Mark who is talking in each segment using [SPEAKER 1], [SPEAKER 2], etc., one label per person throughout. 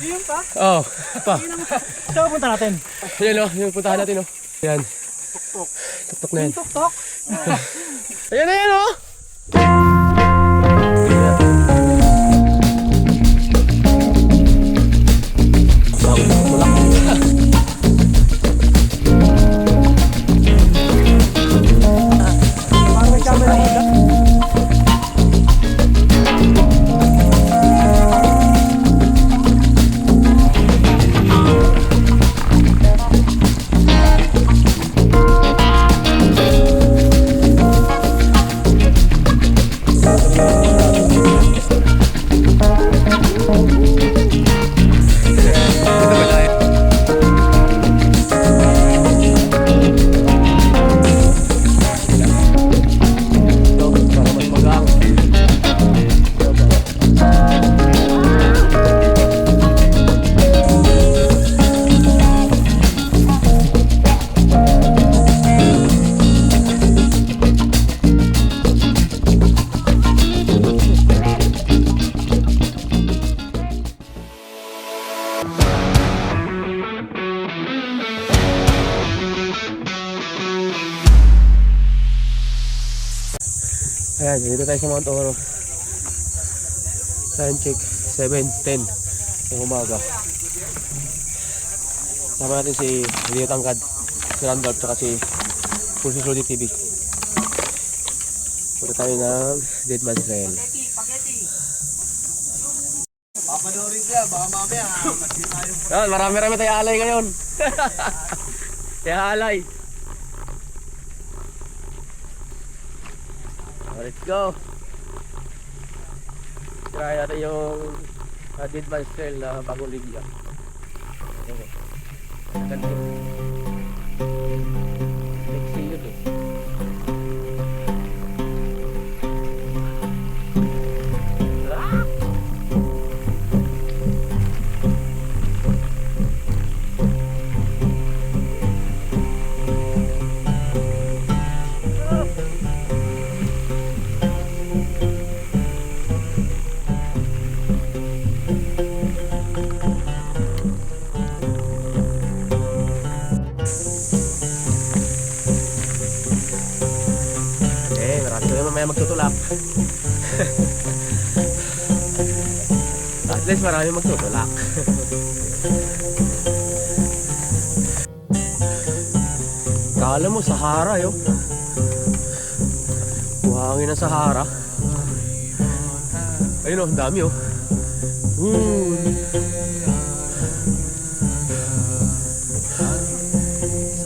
[SPEAKER 1] Yun pa?
[SPEAKER 2] Oo, pa.
[SPEAKER 1] Saan punta natin?
[SPEAKER 2] Ayan o, yung puntahan natin o. Ayan.
[SPEAKER 1] Tuktok.
[SPEAKER 2] Tuktok na yan.
[SPEAKER 1] Tuktok?
[SPEAKER 2] Ayan na yan o. Ayan, dito tayo sa Mount Oro. Time check 7:10 ng umaga. Sama natin si Rio Tangkad, si Randolph, tsaka si Pulso Lodi TV. Punta tayo ng Dead Man's Trail.
[SPEAKER 1] Papanoorin ka, baka mamaya.
[SPEAKER 2] Marami-rami tayo alay ngayon. Kaya alay. Let's go. Try natin yung Dead Man's Trail na bagong ligya. Ganito. Let's see yun eh. Mamaya magtutulak. At least marami magtutulak. Kala mo Sahara yo. Buhangin ng Sahara. Ayun o, ang dami o.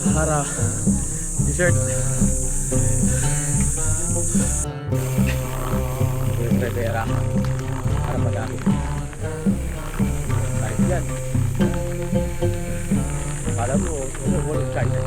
[SPEAKER 2] Sahara Desert. Rivera para mag-amin kahit yan alam mo walang China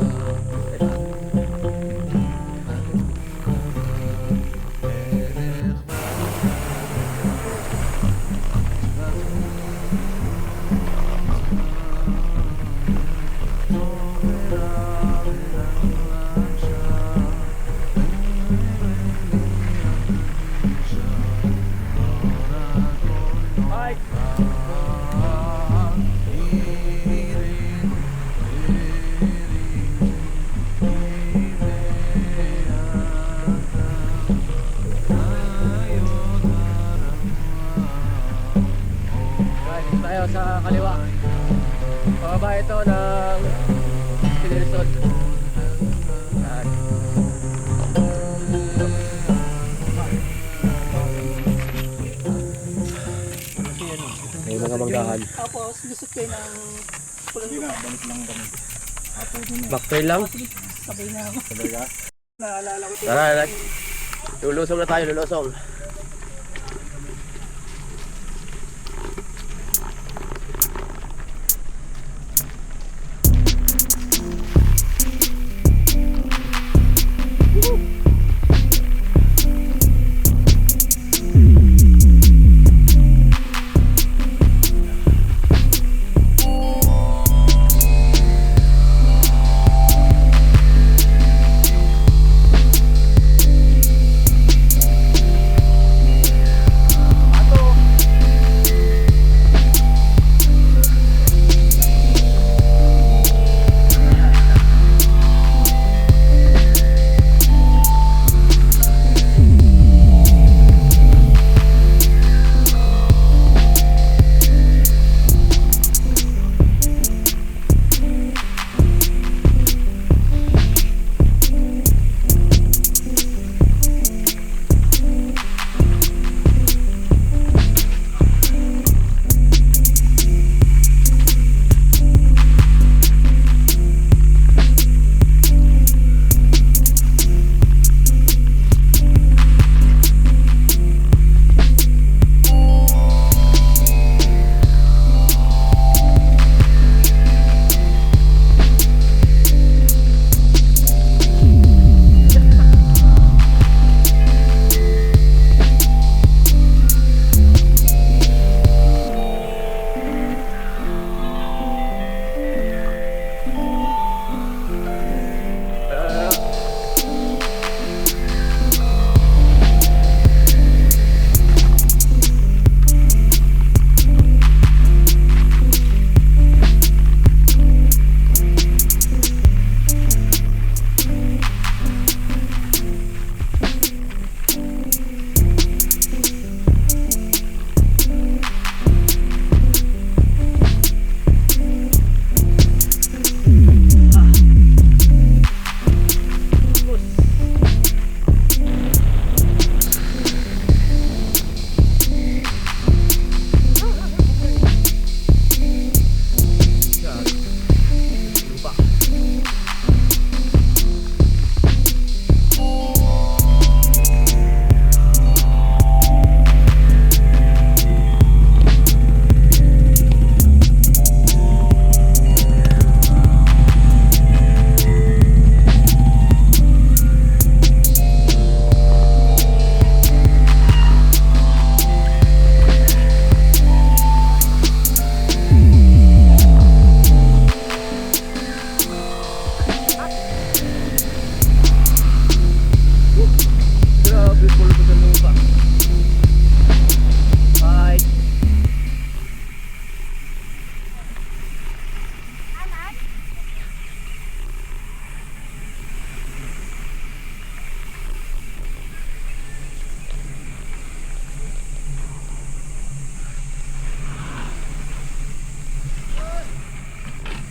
[SPEAKER 2] tayo sa kaliwa. Pababa ito ng Pilirisod. May mga manggahan.
[SPEAKER 1] Tapos lusot kayo ng pulang lupa.
[SPEAKER 2] Backtrail lang?
[SPEAKER 1] Sabay na. Sabay ka? Naalala ko.
[SPEAKER 2] Tara, lulusong na tayo, lulusong.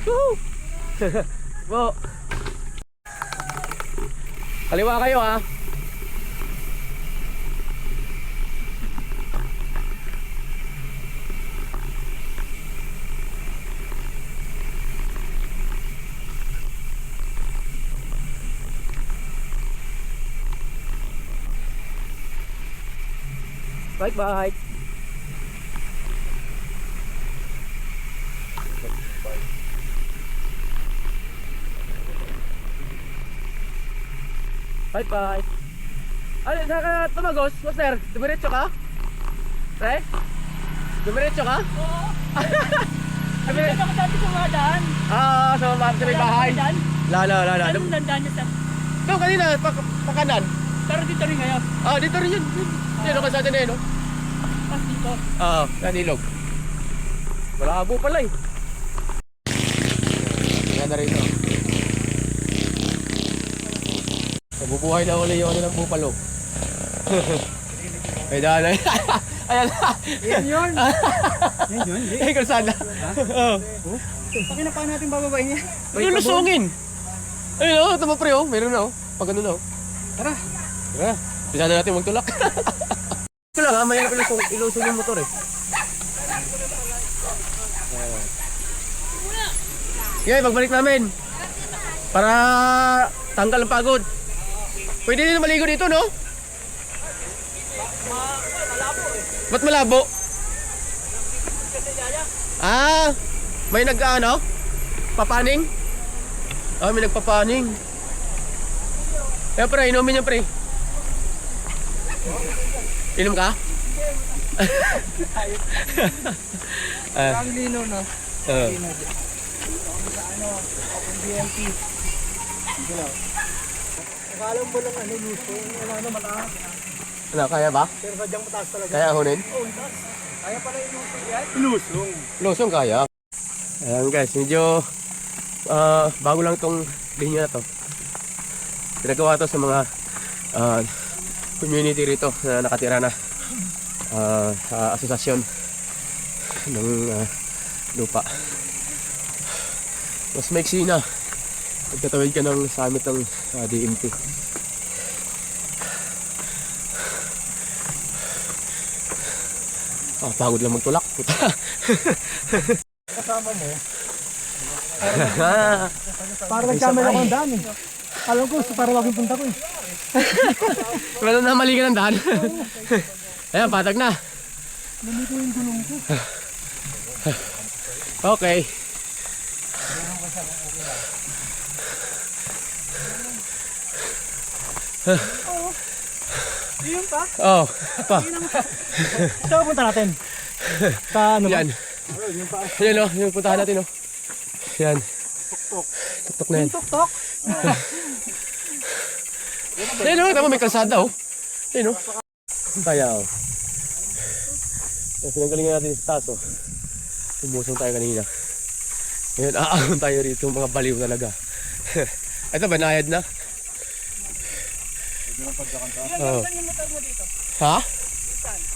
[SPEAKER 2] Woo! Po. Kaliwa kayo ha. Bye bye. Bye bye. Ano, saan ka tumagos, master? Dumiretso ka? Pre? Dumiretso ka?
[SPEAKER 3] Oo. Dumiretso ako dati sa mga daan.
[SPEAKER 2] Ah, sa may bahay. Lala.
[SPEAKER 3] Anong dandaan niya sir?
[SPEAKER 2] Ito kanina, pakanan.
[SPEAKER 3] Pero dito rin ngayon.
[SPEAKER 2] Ah, dito rin yun. Yan o, sa atin eh, no?
[SPEAKER 3] Pas dito.
[SPEAKER 2] Oo, yan ilog. Malabo pala eh. Yan na rin no. Nabubuhay na uli yung ano ng bupalo. Ay daan ay. Ayan na.
[SPEAKER 1] Yan yun. Yan yun.
[SPEAKER 2] Ay, kalsada. Oo.
[SPEAKER 1] Pakinapaan natin bababain niya.
[SPEAKER 2] Lulusungin. Ayun o, tama pre o. Meron na o. Pag ano na o.
[SPEAKER 1] Tara.
[SPEAKER 2] Tara. Bisa na natin magtulak. Ito lang ha, mayroon ilusong yung motor eh. Okay, pagbalik namin. Para tanggal ang pagod. Pwede din maligo dito, no?
[SPEAKER 3] Malabo eh.
[SPEAKER 2] Ba't malabo? Ah, may nag-ano? Papaning? Ah, may nagpapaning. Eh, pre, inumin niya, pre. Inom ka?
[SPEAKER 1] Ang lino na.
[SPEAKER 2] Oo.
[SPEAKER 1] Ano, open BMP. Akala mo lang ano, luso. Wala na mataas.
[SPEAKER 2] Ano, kaya ba?
[SPEAKER 1] Pero sadyang mataas talaga.
[SPEAKER 2] Kaya hunin?
[SPEAKER 1] Oo, mataas. Kaya pala yung luso yan. Lusong.
[SPEAKER 2] Losong kaya. Ayan guys, medyo bago lang tong linya na to. Pinagawa to sa mga community rito na nakatira na sa asosasyon ng lupa. Mas maiksi na. Pagtatawid ka ng summit ng DMT. Pagod lang magtulak. Puta.
[SPEAKER 1] Kasama mo. Para nagkamay ako ang daan eh. Alam ko, para wag yung punta ko eh.
[SPEAKER 2] Wala na mali ka ng daan. Ayan, patag na.
[SPEAKER 1] Nandito yung gulong ko.
[SPEAKER 2] Okay.
[SPEAKER 1] Yun pa?
[SPEAKER 2] Oh, pa.
[SPEAKER 1] Saan punta natin? Sa ano ba?
[SPEAKER 2] Yan. Yan o, yung puntahan natin o. Yan.
[SPEAKER 1] Tuktok.
[SPEAKER 2] Tuktok na yan.
[SPEAKER 1] Tuktok?
[SPEAKER 2] Yan o, tama may kalsada o. Yan o. Kaya o. Pinanggalingan natin sa taas o. Tumusong tayo kanina. Ngayon, aahon tayo rito, mga baliw talaga. Ito, banayad na. Oh. Ha?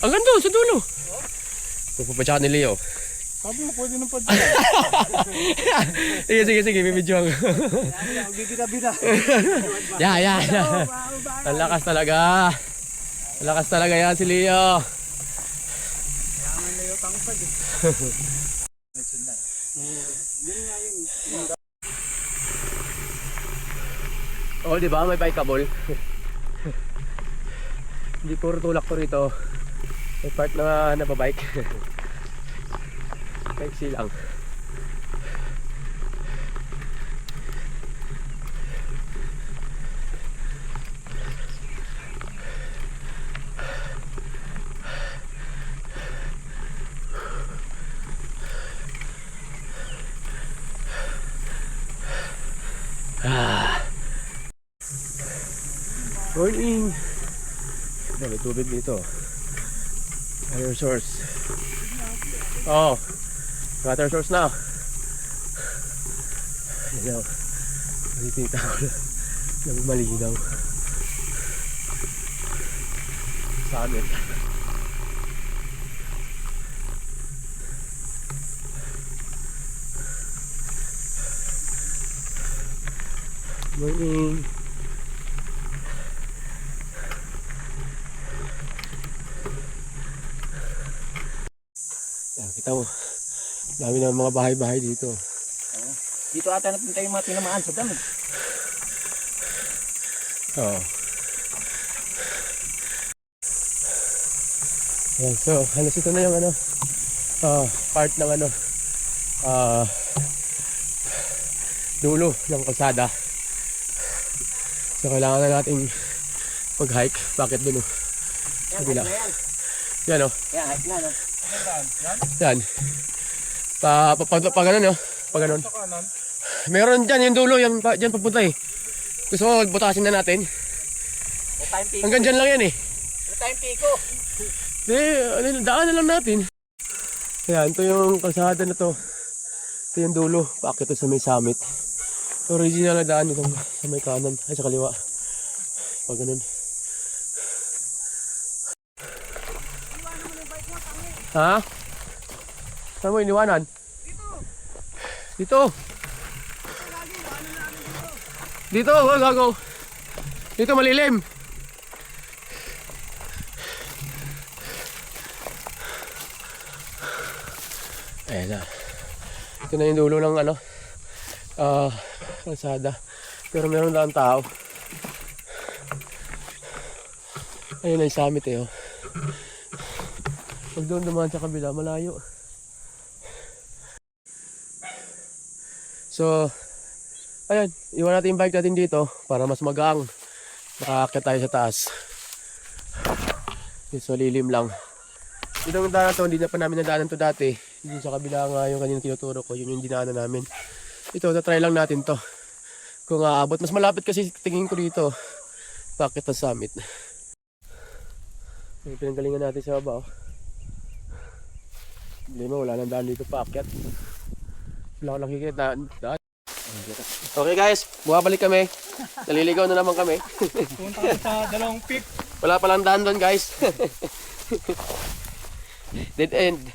[SPEAKER 2] Ang ganda, sa dulo. Pupupadyakan ni Leo.
[SPEAKER 1] Sabi mo, pwede nang padyakan.
[SPEAKER 2] Sige, may video ako.
[SPEAKER 1] Bibida-bida.
[SPEAKER 2] Ya. Ang lakas talaga. Ang lakas talaga yan si Leo.
[SPEAKER 1] Yaman na yung tangpad eh.
[SPEAKER 2] Oh, di ba? May bikeable. Hindi puro tulak to rito. May part na nababike. Taxi lang. Morning! May tubig dito. Water source. Oh, water source na. Ayan. Nakikita ko lang malinaw sa amin. Morning. Yan, kita mo. Dami na mga bahay-bahay dito.
[SPEAKER 3] Dito ata napunta yung mga tinamaan sa dami.
[SPEAKER 2] Oo. Yan, so, halos ito na yung ano, part ng ano, dulo ng kalsada. So, kailangan na nating mag-hike. Bakit dun, oh?
[SPEAKER 3] Yan,
[SPEAKER 2] Kabila.
[SPEAKER 3] hike na yan.
[SPEAKER 2] Yan, oh.
[SPEAKER 3] Yan, hike na, no?
[SPEAKER 2] Yan. Pa ganun, oh. Pa ganun. Meron dyan, yung dulo, yan, dyan papunta eh. Gusto mo, butasin na natin.
[SPEAKER 3] May time piko.
[SPEAKER 2] Hanggang dyan lang yan eh.
[SPEAKER 3] May time piko.
[SPEAKER 2] Hindi, daan na lang natin. Yan, ito yung kalsada na to. Ito yung dulo, paakit ito sa may summit. Original na daan itong sa may kanan, ay sa kaliwa. Pag ganun. Ha? Saan mo iniwanan? Dito. Dito, gago. Dito malilim. Ayan na. Ito na yung dulo ng ano, kalsada. Pero meron lang tao. Ayun na yung summit eh. Oh. Pag doon dumaan sa kabila, malayo. So, ayun, iwan natin yung bike natin dito para mas magaang. Makakakit tayo sa taas. So, lilim lang. Itong daanan to, hindi na pa namin nadaanan to dati. Hindi sa kabila nga yung kanina tinuturo ko, yun yung dinaanan namin. Ito, tatry lang natin to. Kung aabot, mas malapit kasi tingin ko dito. Bakit ang summit? Yung pinanggalingan natin sa baba. Oh. Problema, wala nang daan dito paakyat. Wala ko nakikita daan. Okay guys, bumabalik kami. Naliligaw na naman kami.
[SPEAKER 1] Punta kami sa dalawang peak.
[SPEAKER 2] Wala palang daan doon guys. Dead end.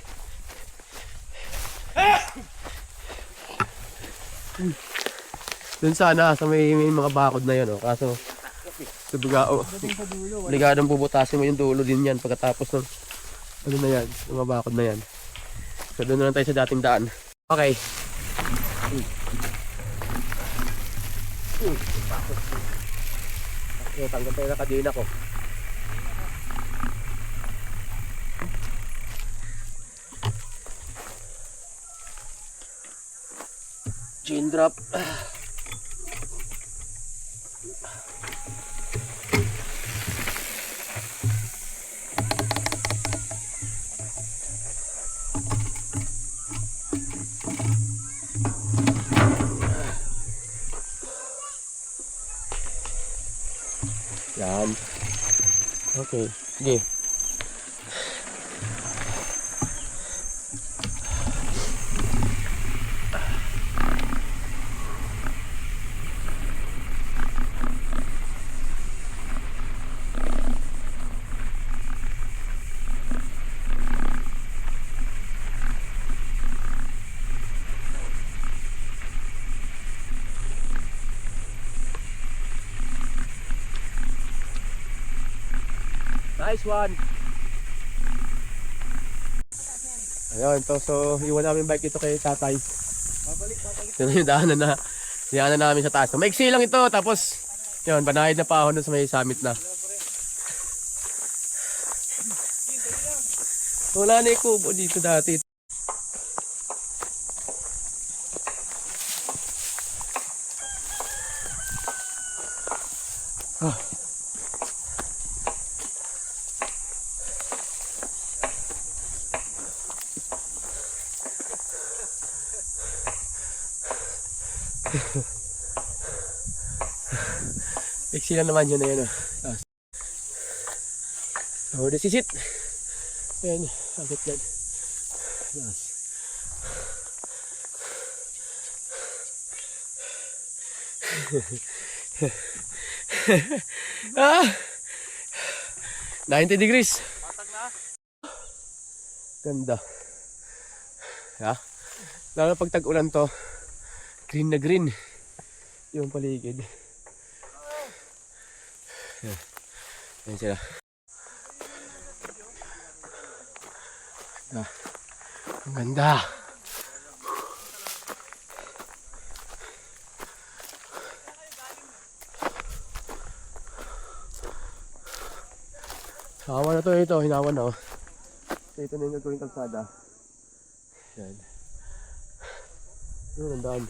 [SPEAKER 2] Doon sana sa may mga bakod na yun, oh. Kaso tubigao. Ligadong bubutasin mo yung dulo din yan pagkatapos ng ano na yan, yung mga bakod na yan. So doon na lang tayo sa dating daan. Okay. Okay, tanggal tayo na kadina ko. Chain drop. Yan. Okay. Sige. Nice one. Ayun, so iwan namin bike ito kay tatay. Ito na yung daanan namin sa taas. Maiksi lang ito, tapos yun, banayad na pa ako sa may summit na. Wala na yung kubo dito dati. Fixie lang naman yun na yun. So this is it. Ayan, akit yan. Ah! 90 degrees. Ganda. Ha? Lalo pag tag-ulan to, green na green yung paligid. Ayan sila. Ang ganda. Hawa na to ito, hinawan na oh. So ito na yung gagawing kalsada. Yan. Yun, ang daan.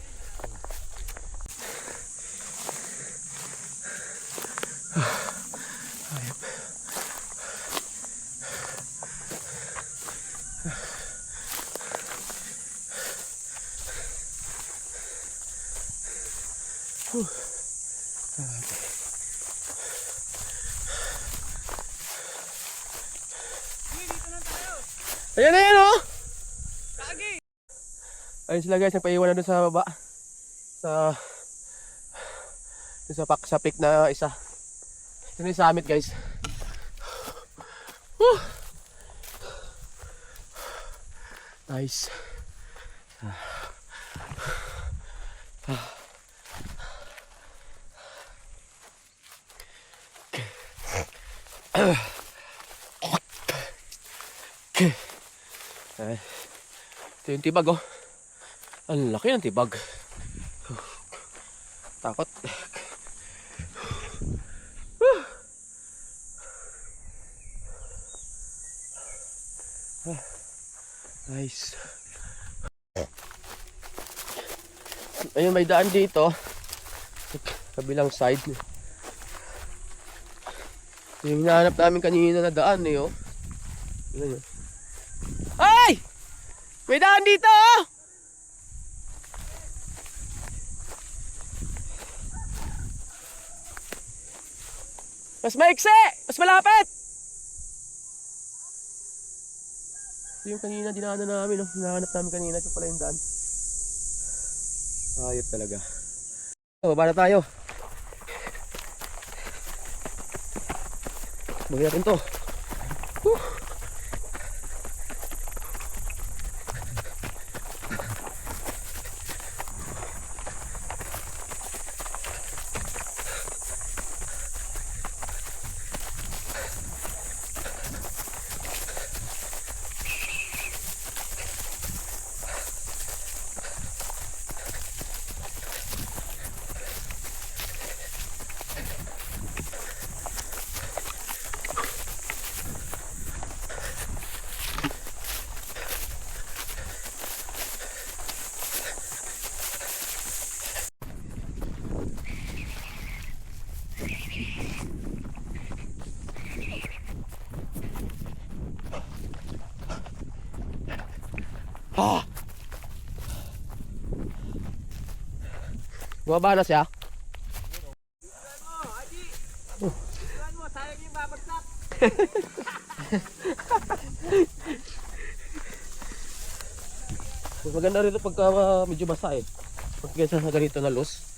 [SPEAKER 2] Ayop. Ayan na yan oh! Ayun sila guys, nagpaiwan na dun sa baba. Sa peak na isa. Ito na yung summit guys. Woo! Nice. Ito yung tibag oh. Ang laki ng tibag. Takot. Nice. Ayun, may daan dito. Kabilang side. Yung hinahanap namin kanina na daan eh oh. Ayan, ay! May daan dito oh! Mas maiksi! Mas malapit! Ito yung kanina dinaanan namin, no? Hinahanap namin kanina. Ito pala yung daan. Ayop talaga. Baba na tayo. Bagay natin to. Whew. Ah! Bumaba na siya.
[SPEAKER 3] Sayang yung babagsak.
[SPEAKER 2] Maganda rin pagka medyo basa eh. Pag sa ganito na loose.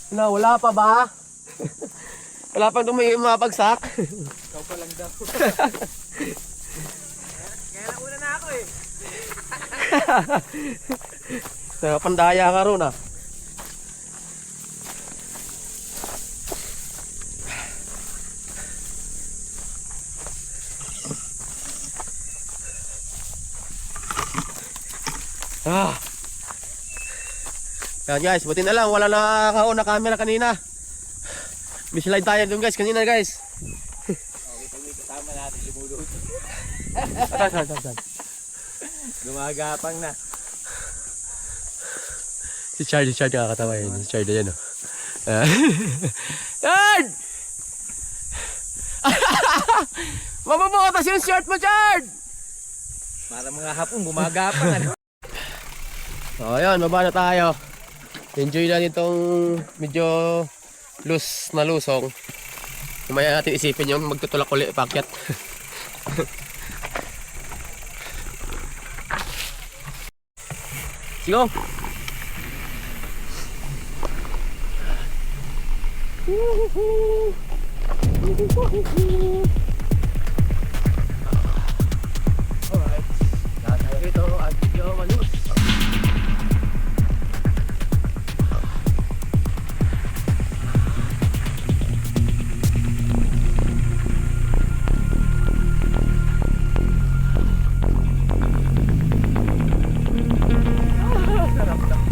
[SPEAKER 2] Na, wala pa ba? Wala pang mapagsak.
[SPEAKER 3] Ikaw pa lang daw. Kaya nauna na ako eh.
[SPEAKER 2] Pandaya ka ron ah. Ah. Yan guys, buti na lang wala nakakaon na camera kanina. May slide tayo dun guys, kanina guys.
[SPEAKER 3] Okay, pag may kasama natin lumulog.
[SPEAKER 2] Saan.
[SPEAKER 3] Gumagapang na.
[SPEAKER 2] Si Chard nakakatawa yun. Si Chard yan oh. Chard! Mabubukas yung shirt mo, Chard!
[SPEAKER 3] Para mga hapon gumagapang ano.
[SPEAKER 2] So ayun, baba na tayo. Enjoy na itong medyo loose na lusong. Mamaya natin isipin yung magtutulak ulit pakyat. go! Alright, lahat tayo rito at video manus. Sarap lang.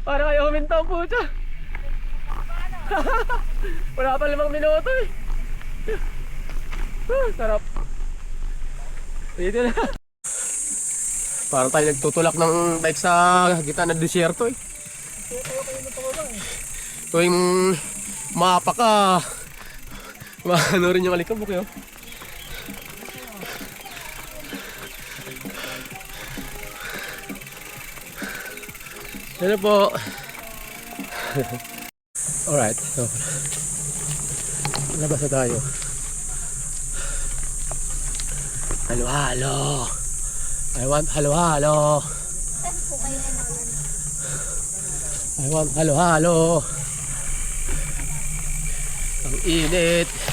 [SPEAKER 2] Para kayo huminto ang puta. Wala pa 5 minuto eh. Sarap. Dito na. Parang tayo nagtutulak ng bike sa gitna ng disyerto eh. Tuwing mapa ka, maano rin yung alikabok yun. Ano po? Alright, so labas na tayo. Halo-halo. I want halo-halo. I want halo-halo. Ang init.